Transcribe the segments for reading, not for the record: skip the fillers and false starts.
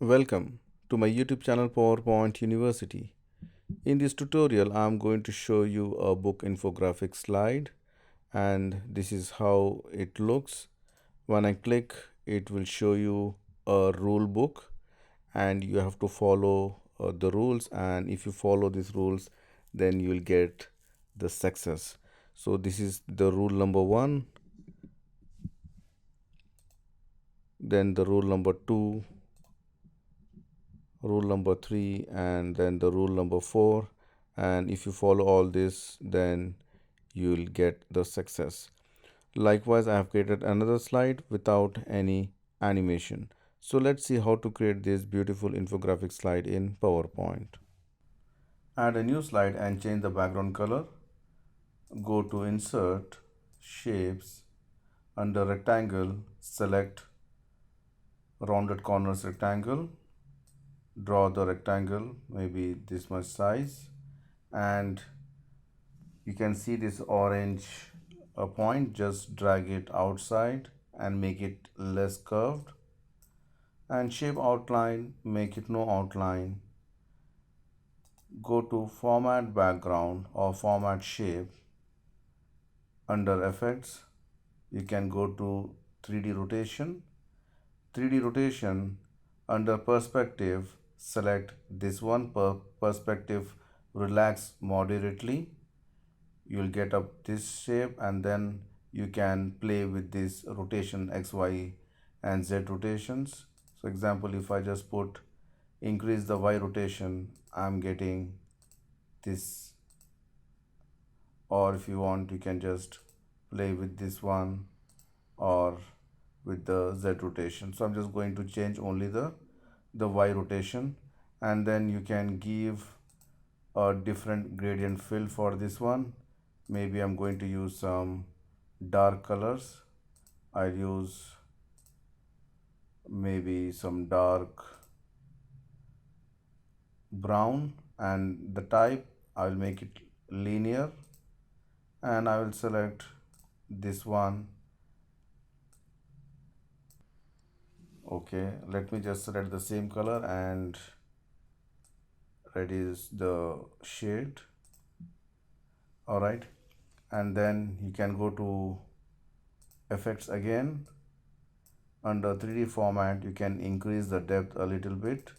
Welcome to my YouTube channel PowerPoint University. In this tutorial, I'm going to show you a book infographic slide, and this is how it looks. When I click, it will show you a rule book, and you have to follow the rules, and if you follow these rules, then you will get the success. So this is the rule number 1, then the rule number 2, rule number 3, and then the rule number 4, and if you follow all this, then you'll get the success. Likewise, I have created another slide without any animation. So let's see how to create this beautiful infographic slide in PowerPoint. Add a new slide and change the background color. Go to Insert, Shapes. Under Rectangle, select Rounded Corners Rectangle. Draw the rectangle, maybe this much size, and you can see this orange point. Just drag it outside and make it less curved, and shape outline, make it no outline. Go to Format Background or Format Shape. Under Effects, you can go to 3D Rotation. 3D Rotation, under Perspective, select this one, Perspective Relax Moderately. You'll get up this shape, and then you can play with this rotation X, Y, and Z rotations. So example, if I just put increase the Y rotation, I'm getting this, or if you want, you can just play with this one or with the Z rotation. So I'm just going to change only the Y rotation, and then you can give a different gradient fill for this one. Maybe I'm going to use some dark colors. I'll use maybe some dark brown, and the type I'll make it linear, and I will select this one. Okay, let me just select the same color and reduce the shade. All right, and then you can go to Effects again. Under 3D format, you can increase the depth a little bit,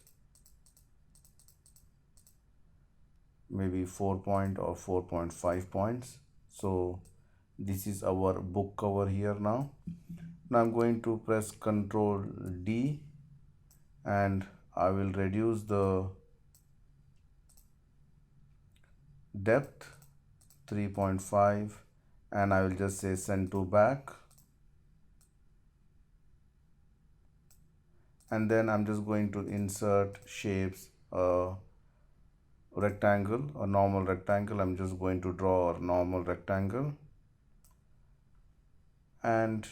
maybe 4 point or 4.5 points. So this is our book cover here now. Now I'm going to press Ctrl D, and I will reduce the depth 3.5, and I will just say send to back, and then I'm just going to insert shapes, rectangle, a normal rectangle. I'm just going to draw a normal rectangle, and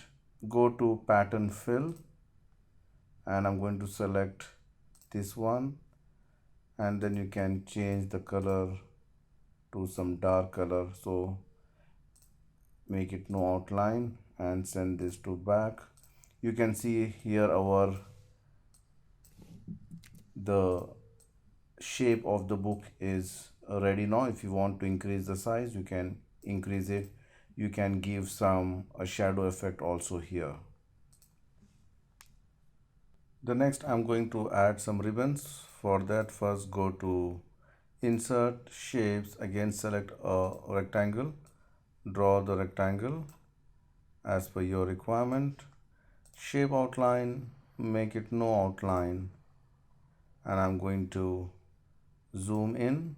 go to pattern fill, and I'm going to select this one, and then you can change the color to some dark color. So make it no outline and send this to back. You can see here the shape of the book is ready now. If you want to increase the size, you can increase it. You can give a shadow effect also here. The next, I'm going to add some ribbons. For that, first go to Insert, Shapes, again select a rectangle, draw the rectangle as per your requirement. Shape outline, make it no outline, and I'm going to zoom in.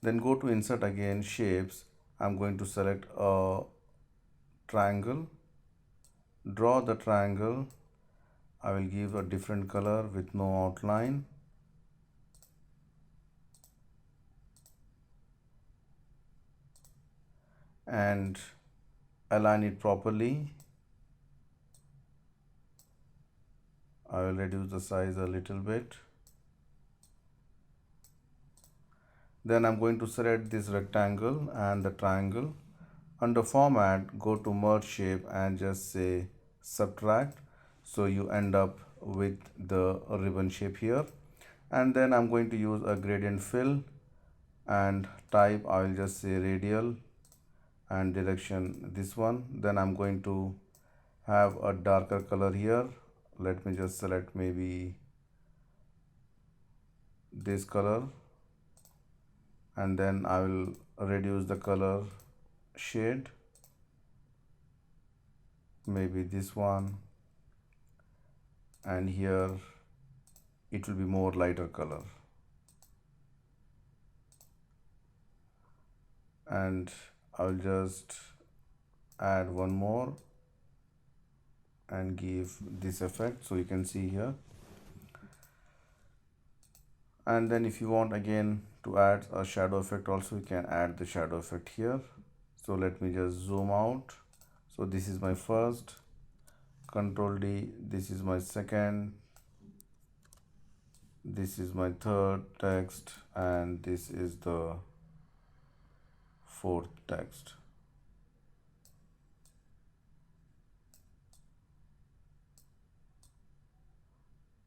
Then go to Insert again, Shapes. I'm going to select a triangle, draw the triangle. I will give a different color with no outline. And align it properly. I will reduce the size a little bit. Then I'm going to select this rectangle and the triangle. Under Format, go to Merge Shape and just say Subtract. So you end up with the ribbon shape here. And then I'm going to use a gradient fill, and type I will just say radial, and direction this one. Then I'm going to have a darker color here. Let me just select maybe this color, and then I will reduce the color shade, maybe this one, and here it will be more lighter color. And I'll just add one more and give this effect, so you can see here. And then if you want again to add a shadow effect also, you can add the shadow effect here. So let me just zoom out. So this is my first, Control D, this is my second, this is my third text, and this is the fourth text.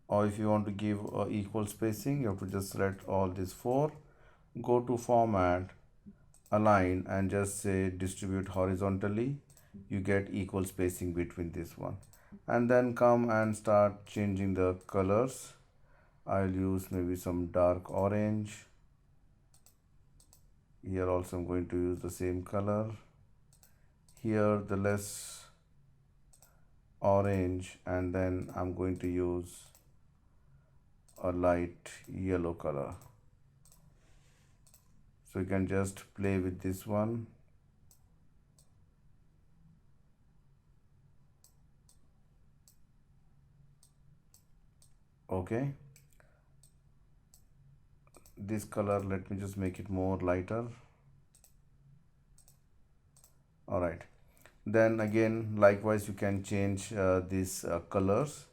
Or if you want to give equal spacing, you have to just select all these four, go to format, align, and just say distribute horizontally. You get equal spacing between this one, and then come and start changing the colors. I'll use maybe some dark orange. Here also I'm going to use the same color. Here the less orange, and then I'm going to use a light yellow color. So you can just play with this one. Okay, this color, let me just make it more lighter. All right, then again likewise you can change these colors.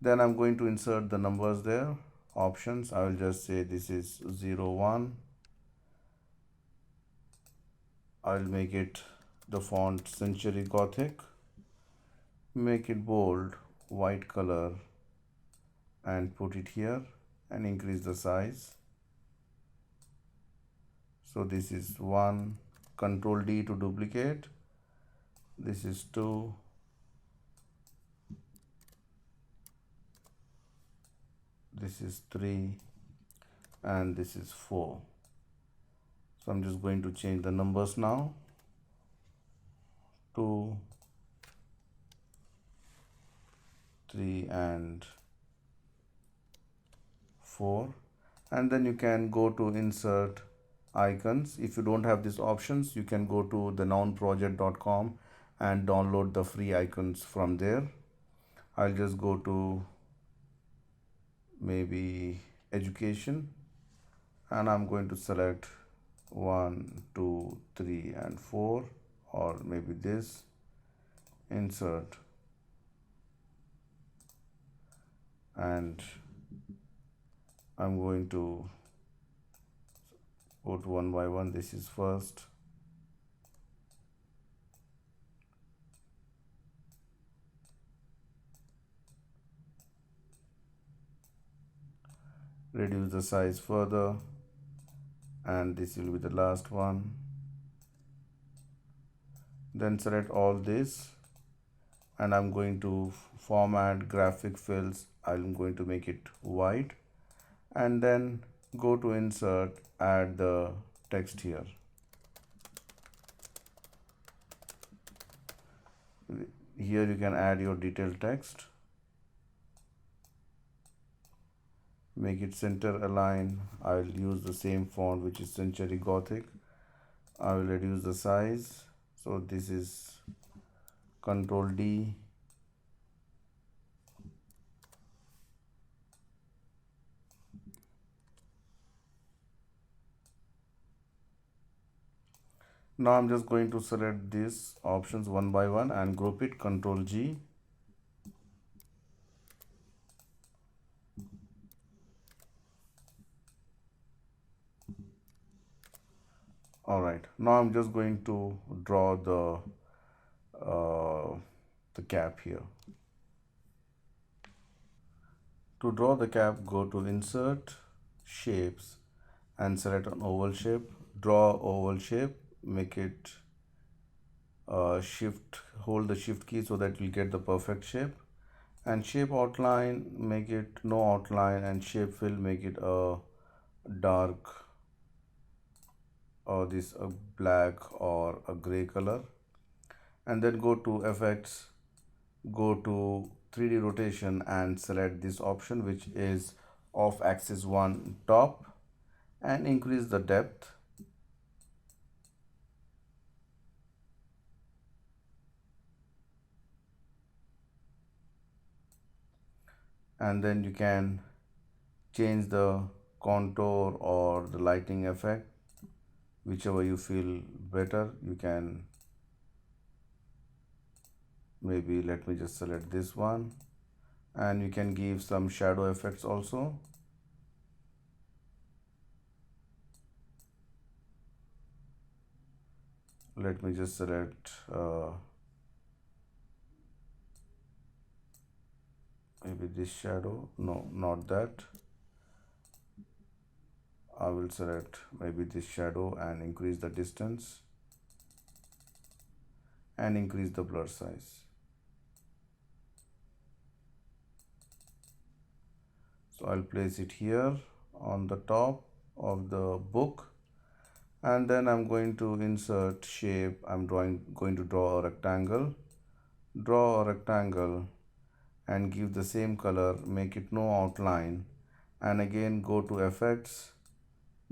Then I'm going to insert the numbers there, options. I will just say this is 0 1. I'll make it the font Century Gothic, make it bold, white color, and put it here and increase the size. So this is 1, Control D to duplicate, this is 2, this is 3, and this is 4. So I'm just going to change the numbers now. 2, 3, and 4. And then you can go to insert icons. If you don't have these options, you can go to the nounproject.com and download the free icons from there. I'll just go to maybe education, and I'm going to select 1, 2, 3, and 4, or maybe this, insert, and I'm going to put one by one. This is first, reduce the size further, and this will be the last one. Then select all this, and I'm going to format graphic fills. I'm going to make it white, and then go to insert, add the text here. Here you can add your detailed text, make it center align. I will use the same font, which is Century Gothic. I will reduce the size, so this is Control D. Now I'm just going to select these options one by one and group it, Control G. All right, now I'm just going to draw the gap here. To draw the cap, go to Insert, Shapes, and select an oval shape. Draw oval shape, make it hold the shift key so that you'll get the perfect shape. And shape outline, make it no outline, and shape fill, make it a dark or this a black or a gray color. And then go to Effects, go to 3D rotation and select this option, which is off axis 1 top, and increase the depth. And then you can change the contour or the lighting effect, whichever you feel better. You can maybe, let me just select this one, and you can give some shadow effects also. Let me just select maybe this shadow. No, not that. I will select maybe this shadow and increase the distance and increase the blur size. So I'll place it here on the top of the book, and then I'm going to insert shape. I'm going to draw a rectangle. Draw a rectangle and give the same color, make it no outline, and again go to Effects,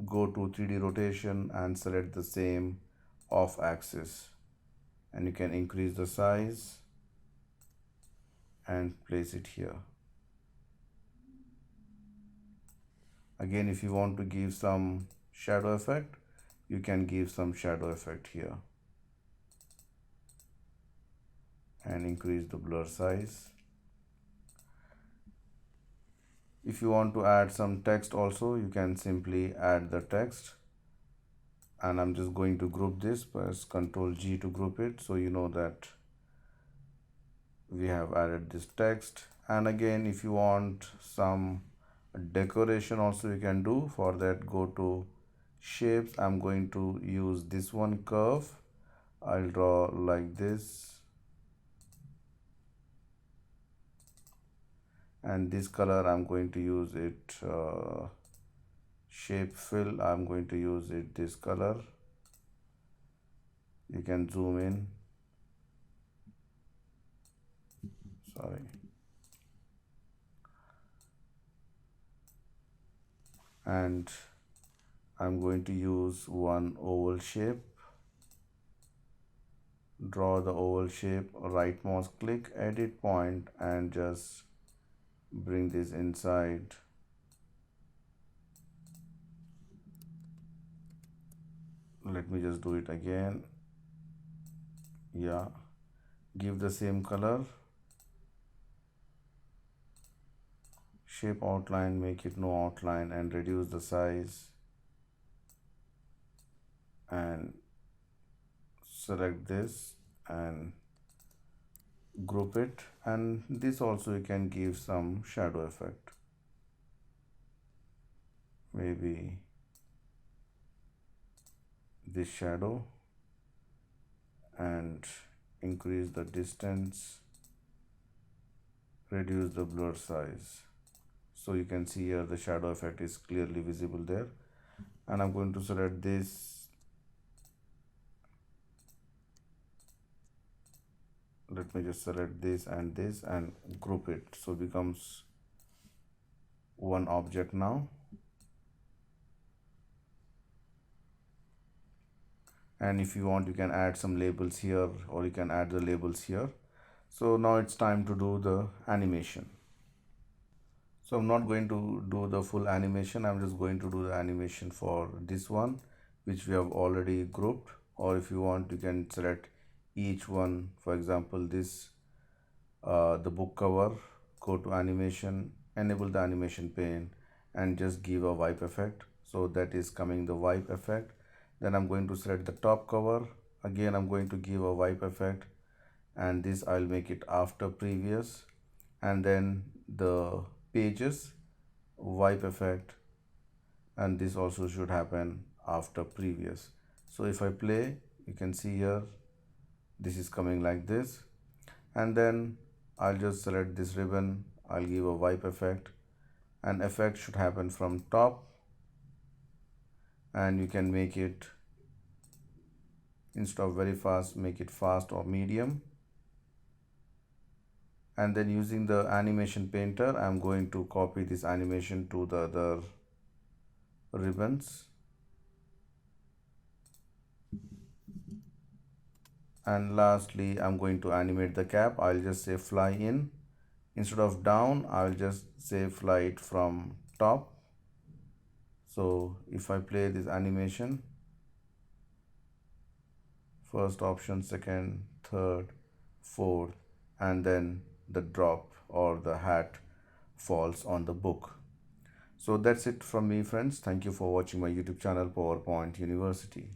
go to 3D rotation and select the same off axis, and you can increase the size and place it here. Again, if you want to give some shadow effect, you can give some shadow effect here and increase the blur size. If you want to add some text also, you can simply add the text, and I'm just going to group this. Press Ctrl G to group it, so you know that we have added this text. And again, if you want some decoration also, you can do. For that, go to Shapes. I'm going to use this one, Curve. I'll draw like this, and this color I'm going to use it shape fill. I'm going to use it this color. You can zoom in, sorry, and I'm going to use one oval shape. Draw the oval shape, right mouse click, edit point, and just bring this inside. Let me just do it again. Yeah, give the same color, shape outline, make it no outline, and reduce the size, and select this and group it. And this also you can give some shadow effect, maybe this shadow, and increase the distance, reduce the blur size. So you can see here the shadow effect is clearly visible there. And I'm going to select this. Let me just select this and group it, so it becomes one object now. And if you want, you can add some labels here, or you can add the labels here. So now it's time to do the animation. So I'm not going to do the full animation. I'm just going to do the animation for this one, which we have already grouped. Or if you want, you can select each one. For example, this the book cover. Go to animation, enable the animation pane, and just give a wipe effect. So that is coming the wipe effect. Then I'm going to select the top cover. Again, I'm going to give a wipe effect, and this I'll make it after previous. And then the pages, wipe effect, and this also should happen after previous. So if I play, you can see here this is coming like this, and then I'll just select this ribbon. I'll give a wipe effect, and effect should happen from top, and you can make it, instead of very fast, make it fast or medium. And then using the animation painter, I'm going to copy this animation to the other ribbons. And lastly, I'm going to animate the cap. I'll just say fly in. Instead of down, I'll just say fly it from top. So if I play this animation, first option, second, third, fourth, and then the drop or the hat falls on the book. So that's it from me, friends. Thank you for watching my YouTube channel, PowerPoint University.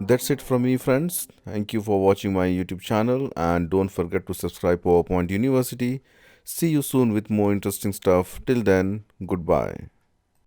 That's it from me, friends. Thank you for watching my YouTube channel, and don't forget to subscribe PowerPoint University. See you soon with more interesting stuff. Till then, goodbye.